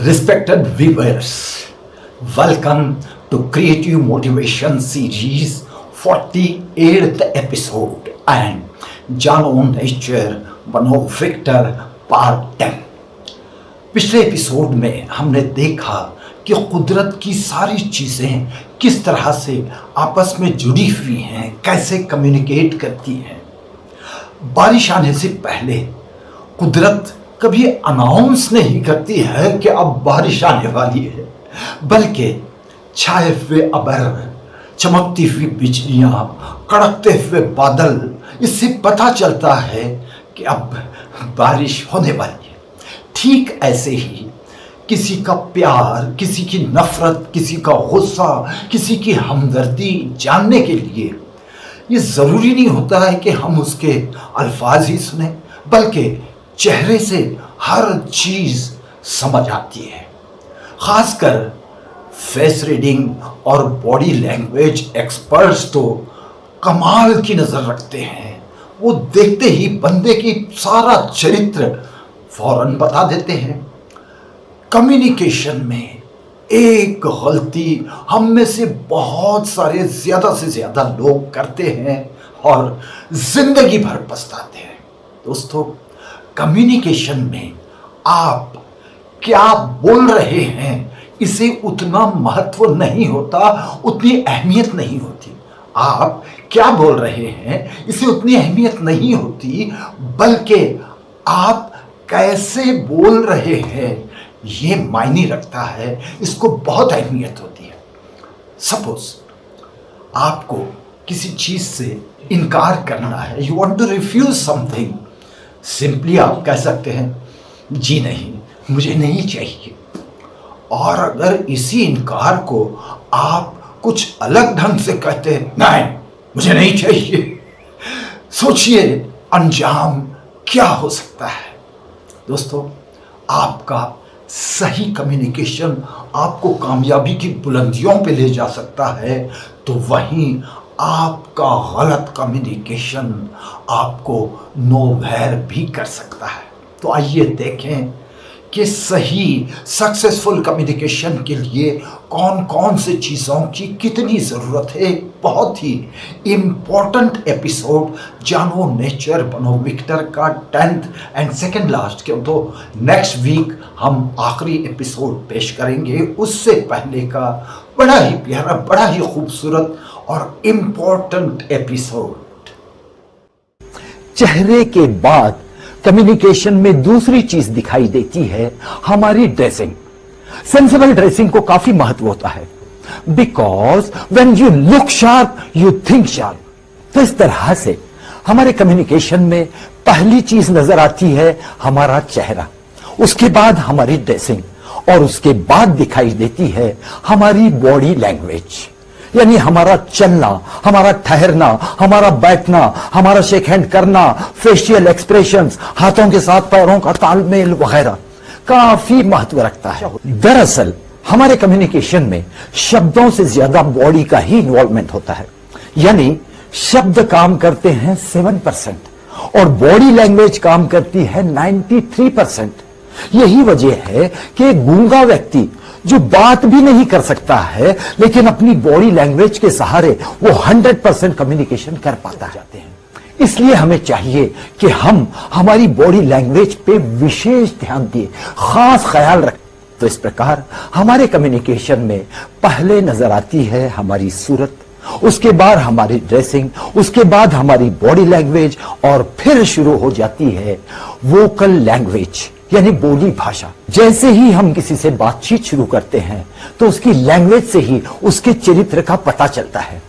Respected viewers, welcome to Creative Motivation Series 48th episode and जानो nature बनो Victor part 10। पिछले episode में हमने देखा कि कुदरत की सारी चीज़ें किस तरह से आपस में जुड़ी हुई हैं, कैसे कम्युनिकेट करती हैं। बारिश आने से पहले कुदरत कभी अनाउंस नहीं करती है कि अब बारिश आने वाली है, बल्कि छाए हुए अबर, चमकती हुई बिजलियां, कड़कते हुए बादल, इससे पता चलता है कि अब बारिश होने वाली है। ठीक ऐसे ही किसी का प्यार, किसी की नफरत, किसी का गुस्सा, किसी की हमदर्दी जानने के लिए ये ज़रूरी नहीं होता है कि हम उसके अल्फाज ही सुने, बल्कि चेहरे से हर चीज़ समझ आती है। ख़ासकर फेस रीडिंग और बॉडी लैंग्वेज एक्सपर्ट्स तो कमाल की नज़र रखते हैं। वो देखते ही बंदे की सारा चरित्र फौरन बता देते हैं। कम्युनिकेशन में एक गलती हम में से बहुत सारे ज़्यादा से ज़्यादा लोग करते हैं और ज़िंदगी भर पछताते हैं। दोस्तों, कम्युनिकेशन में आप क्या बोल रहे हैं इसे उतना महत्व नहीं होता, उतनी अहमियत नहीं होती। आप क्या बोल रहे हैं इसे उतनी अहमियत नहीं होती, बल्कि आप कैसे बोल रहे हैं ये मायने रखता है, इसको बहुत अहमियत होती है। सपोज आपको किसी चीज़ से इनकार करना है, you want to refuse something. Simply आप कह सकते हैं जी नहीं, मुझे नहीं चाहिए। और अगर इसी इनकार को आप कुछ अलग ढंग से कहते हैं, नहीं मुझे नहीं चाहिए, सोचिए अंजाम क्या हो सकता है। दोस्तों, आपका सही कम्युनिकेशन आपको कामयाबी की बुलंदियों पे ले जा सकता है, तो वहीं आपका गलत कम्युनिकेशन आपको नोवेयर भी कर सकता है। तो आइए देखें कि सही सक्सेसफुल कम्युनिकेशन के लिए कौन कौन से चीज़ों की कितनी ज़रूरत है। बहुत ही इम्पोर्टेंट एपिसोड जानो नेचर बनो विक्टर का 10th एंड सेकेंड लास्ट के, तो नेक्स्ट वीक हम आखिरी एपिसोड पेश करेंगे। उससे पहले का बड़ा ही प्यारा, बड़ा ही खूबसूरत और इम्पोर्टेंट एपिसोड। चेहरे के बाद कम्युनिकेशन में दूसरी चीज दिखाई देती है हमारी ड्रेसिंग। सेंसिबल ड्रेसिंग को काफी महत्व होता है, because when you look sharp you think sharp. तो इस तरह से हमारे कम्युनिकेशन में पहली चीज नजर आती है हमारा चेहरा, उसके बाद हमारी ड्रेसिंग, और उसके बाद दिखाई देती है हमारी बॉडी लैंग्वेज, यानी हमारा चलना, हमारा ठहरना, हमारा बैठना, हमारा शेक हैंड करना, फेशियल एक्सप्रेशंस, हाथों के साथ पैरों का तालमेल वगैरह काफी महत्व रखता है। दरअसल हमारे कम्युनिकेशन में शब्दों से ज्यादा बॉडी का ही इन्वॉल्वमेंट होता है, यानी शब्द काम करते हैं 7% और बॉडी लैंग्वेज काम करती है 93%। यही वजह है कि गूंगा व्यक्ति जो बात भी नहीं कर सकता है, लेकिन अपनी बॉडी लैंग्वेज के सहारे वो 100% कम्युनिकेशन कर पाता जाते हैं। इसलिए हमें चाहिए कि हम हमारी बॉडी लैंग्वेज पे विशेष ध्यान दें, खास ख्याल रखें। तो इस प्रकार हमारे कम्युनिकेशन में पहले नजर आती है हमारी सूरत, उसके बाद हमारी ड्रेसिंग, उसके बाद हमारी बॉडी लैंग्वेज, और फिर शुरू हो जाती है वोकल लैंग्वेज, यानी बोली भाषा। जैसे ही हम किसी से बातचीत शुरू करते हैं तो उसकी लैंग्वेज से ही उसके चरित्र का पता चलता है।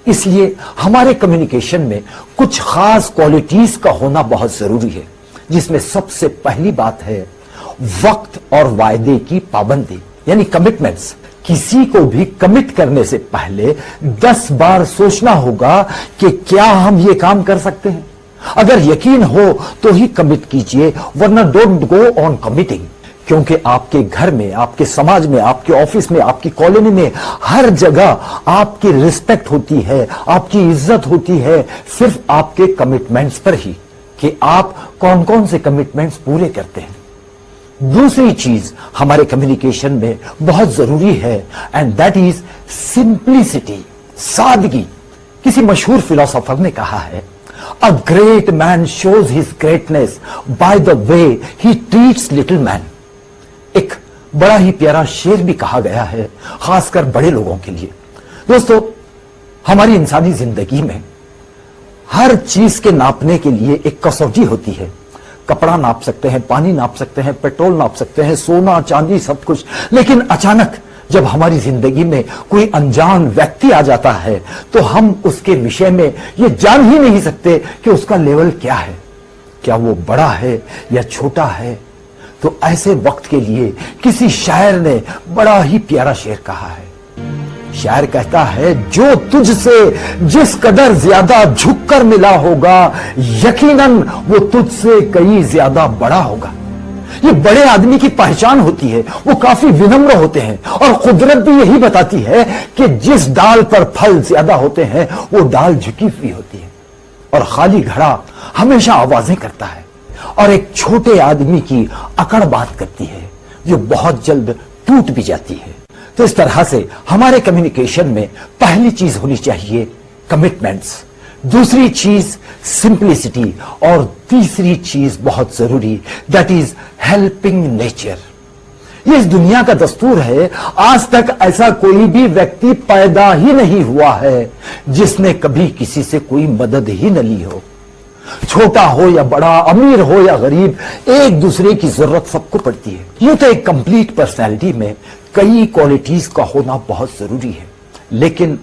इसलिए हमारे कम्युनिकेशन में कुछ खास क्वालिटीज का होना बहुत जरूरी है, जिसमें सबसे पहली बात है वक्त और वायदे की पाबंदी, यानी कमिटमेंट्स। किसी को भी कमिट करने से पहले 10 बार सोचना होगा कि क्या हम ये काम कर सकते हैं। अगर यकीन हो तो ही कमिट कीजिए, वरना डोंट गो ऑन कमिटिंग। क्योंकि आपके घर में, आपके समाज में, आपके ऑफिस में, आपकी कॉलोनी में, हर जगह आपकी रिस्पेक्ट होती है, आपकी इज्जत होती है सिर्फ आपके कमिटमेंट्स पर ही, कि आप कौन कौन से कमिटमेंट्स पूरे करते हैं। दूसरी चीज हमारे कम्युनिकेशन में बहुत जरूरी है, एंड दैट इज सिंप्लिसिटी, सादगी। किसी मशहूर फिलोसोफर ने कहा है, a great man shows his greatness by the way he treats little man. एक बड़ा ही प्यारा शेर भी कहा गया है, खासकर बड़े लोगों के लिए। दोस्तों, हमारी इंसानी जिंदगी में हर चीज के नापने के लिए एक कसौटी होती है। कपड़ा नाप सकते हैं, पानी नाप सकते हैं, पेट्रोल नाप सकते हैं, सोना चांदी सब कुछ। लेकिन अचानक जब हमारी जिंदगी में कोई अनजान व्यक्ति आ जाता है तो हम उसके विषय में ये जान ही नहीं सकते कि उसका लेवल क्या है, क्या वो बड़ा है या छोटा है। तो ऐसे वक्त के लिए किसी शायर ने बड़ा ही प्यारा शेर कहा है। शायर कहता है, जो तुझसे जिस कदर ज्यादा झुककर मिला होगा, यकीनन वो तुझसे कई ज्यादा बड़ा होगा। ये बड़े आदमी की पहचान होती है, वो काफी विनम्र होते हैं। और कुदरत भी यही बताती है कि जिस डाल पर फल ज्यादा होते हैं वो डाल झुकी हुई होती है। और खाली घड़ा हमेशा आवाजें करता है और एक छोटे आदमी की अकड़ बात करती है जो बहुत जल्द टूट भी जाती है। तो इस तरह से हमारे कम्युनिकेशन में पहली चीज होनी चाहिए कमिटमेंट्स, दूसरी चीज सिंप्लिसिटी, और तीसरी चीज बहुत जरूरी, दैट इज हेल्पिंग नेचर। ये इस दुनिया का दस्तूर है। आज तक ऐसा कोई भी व्यक्ति पैदा ही नहीं हुआ है जिसने कभी किसी से कोई मदद ही न ली हो। छोटा हो या बड़ा, अमीर हो या गरीब, एक दूसरे की जरूरत सबको पड़ती है। यूं तो एक कंप्लीट पर्सनैलिटी में कई क्वालिटीज का होना बहुत जरूरी है, लेकिन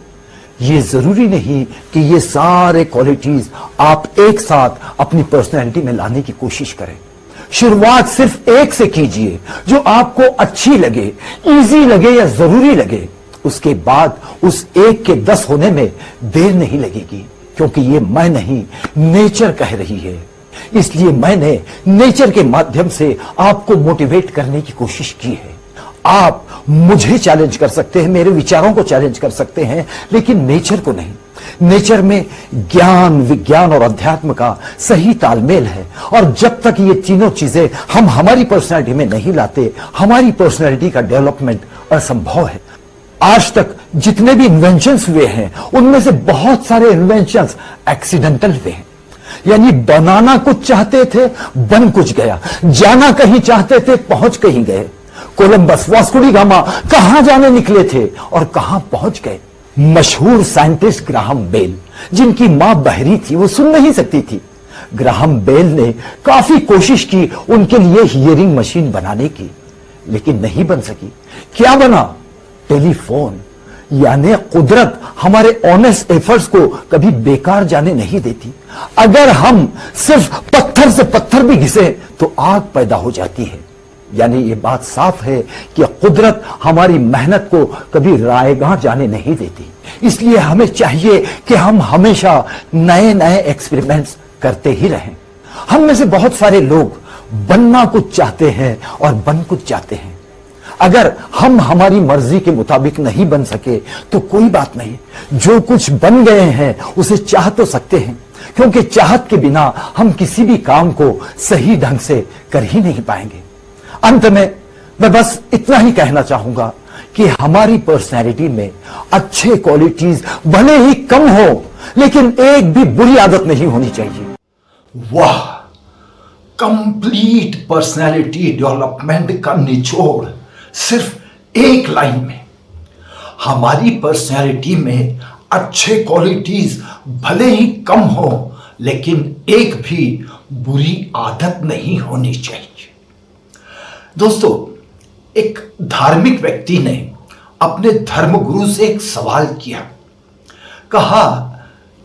ये जरूरी नहीं कि ये सारे क्वालिटीज आप एक साथ अपनी पर्सनैलिटी में लाने की कोशिश करें। शुरुआत सिर्फ एक से कीजिए जो आपको अच्छी लगे, इजी लगे या जरूरी लगे। उसके बाद उस एक के 10 होने में देर नहीं लगेगी, क्योंकि ये मैं नहीं, नेचर कह रही है। इसलिए मैंने नेचर के माध्यम से आपको मोटिवेट करने की कोशिश की है। आप मुझे चैलेंज कर सकते हैं, मेरे विचारों को चैलेंज कर सकते हैं, लेकिन नेचर को नहीं। नेचर में ज्ञान, विज्ञान और अध्यात्म का सही तालमेल है। और जब तक ये तीनों चीजें हम हमारी पर्सनैलिटी में नहीं लाते, हमारी पर्सनैलिटी का डेवलपमेंट असंभव है। आज तक जितने भी इन्वेंशंस हुए हैं उनमें से बहुत सारे इन्वेंशंस एक्सीडेंटल हुए हैं। यानी बनाना कुछ चाहते थे, बन कुछ गया। जाना कहीं चाहते थे, पहुंच कहीं गए। कोलंबस, वास्को डी गामा कहां जाने निकले थे और कहां पहुंच गए। मशहूर साइंटिस्ट ग्राहम बेल, जिनकी मां बहरी थी, वो सुन नहीं सकती थी। ग्राहम बेल ने काफी कोशिश की उनके लिए हियरिंग मशीन बनाने की, लेकिन नहीं बन सकी। क्या बना? टेलीफोन। यानी कुदरत हमारे ऑनेस्ट एफर्ट्स को कभी बेकार जाने नहीं देती। अगर हम सिर्फ पत्थर से पत्थर भी घिसे तो आग पैदा हो जाती है। यानी ये बात साफ है कि कुदरत हमारी मेहनत को कभी रायगां जाने नहीं देती। इसलिए हमें चाहिए कि हम हमेशा नए नए एक्सपेरिमेंट्स करते ही रहें। हम में से बहुत सारे लोग बनना कुछ चाहते हैं और बन कुछ चाहते हैं। अगर हम हमारी मर्जी के मुताबिक नहीं बन सके तो कोई बात नहीं, जो कुछ बन गए हैं उसे चाह तो सकते हैं, क्योंकि चाहत के बिना हम किसी भी काम को सही ढंग से कर ही नहीं पाएंगे। अंत में मैं बस इतना ही कहना चाहूंगा कि हमारी पर्सनैलिटी में अच्छे क्वालिटीज भले ही कम हो, लेकिन एक भी बुरी आदत नहीं होनी चाहिए। वाह, कंप्लीट पर्सनैलिटी डेवलपमेंट का निचोड़ सिर्फ एक लाइन में। हमारी पर्सनैलिटी में अच्छे क्वालिटीज भले ही कम हो, लेकिन एक भी बुरी आदत नहीं होनी चाहिए। दोस्तों, एक धार्मिक व्यक्ति ने अपने धर्मगुरु से एक सवाल किया। कहा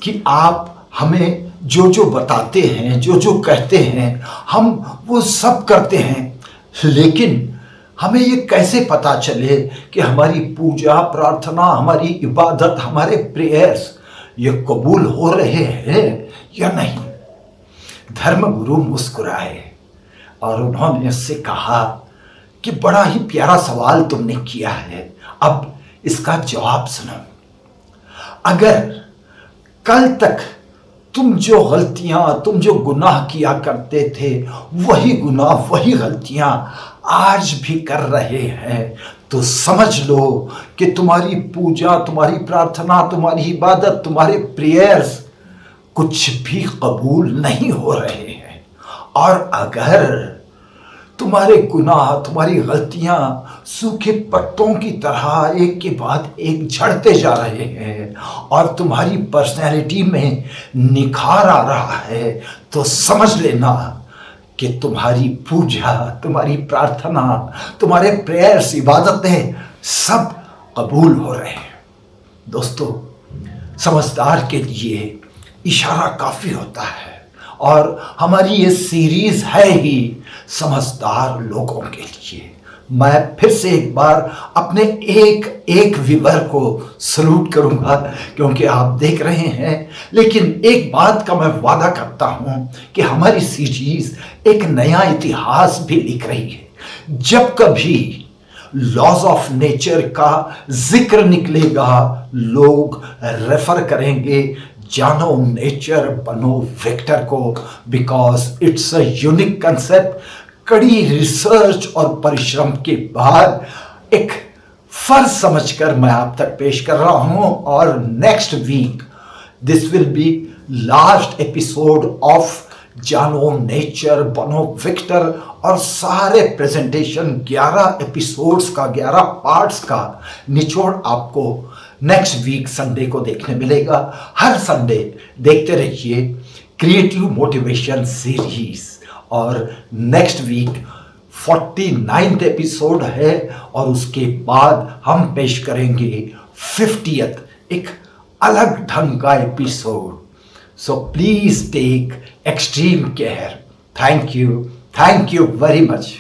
कि आप हमें जो जो बताते हैं, जो जो कहते हैं, हम वो सब करते हैं, लेकिन हमें ये कैसे पता चले कि हमारी पूजा, प्रार्थना, हमारी इबादत, हमारे प्रेयर्स ये कबूल हो रहे हैं या नहीं? धर्मगुरु मुस्कुराए और उन्होंने उससे कहा कि बड़ा ही प्यारा सवाल तुमने किया है, अब इसका जवाब सुनो। अगर कल तक तुम जो गलतियां, तुम जो गुनाह किया करते थे, वही गुनाह, वही गलतियां आज भी कर रहे हैं, तो समझ लो कि तुम्हारी पूजा, तुम्हारी प्रार्थना, तुम्हारी इबादत, तुम्हारे प्रेयर्स कुछ भी कबूल नहीं हो रहे हैं। और अगर तुम्हारे गुनाह, तुम्हारी गलतियां सूखे पत्तों की तरह एक के बाद एक झड़ते जा रहे हैं और तुम्हारी पर्सनैलिटी में निखार आ रहा है, तो समझ लेना कि तुम्हारी पूजा, तुम्हारी प्रार्थना, तुम्हारे प्रेयर्स, इबादतें सब कबूल हो रहे हैं। दोस्तों, समझदार के लिए इशारा काफ़ी होता है और हमारी ये सीरीज़ है ही समझदार लोगों के लिए। मैं फिर से एक बार अपने एक व्यूअर को सलूट करूंगा क्योंकि आप देख रहे हैं। लेकिन एक बात का मैं वादा करता हूं कि हमारी सीरीज एक नया इतिहास भी लिख रही है। जब कभी लॉज ऑफ नेचर का जिक्र निकलेगा, लोग रेफर करेंगे जानो नेचर बनो विक्टर को, because it's a unique concept. कड़ी रिसर्च और परिश्रम के बाद एक फर्ज समझकर मैं आप तक पेश कर रहा हूं। और next week this will be last episode of जानो नेचर बनो विक्टर। और सारे प्रेजेंटेशन 11 एपिसोड्स का, 11 पार्ट्स का निचोड़ आपको नेक्स्ट वीक संडे को देखने मिलेगा। हर संडे देखते रहिए क्रिएटिव मोटिवेशन सीरीज। और नेक्स्ट वीक 49th एपिसोड है और उसके बाद हम पेश करेंगे 50th, एक अलग ढंग का episode. So please take extreme care. Thank you very much.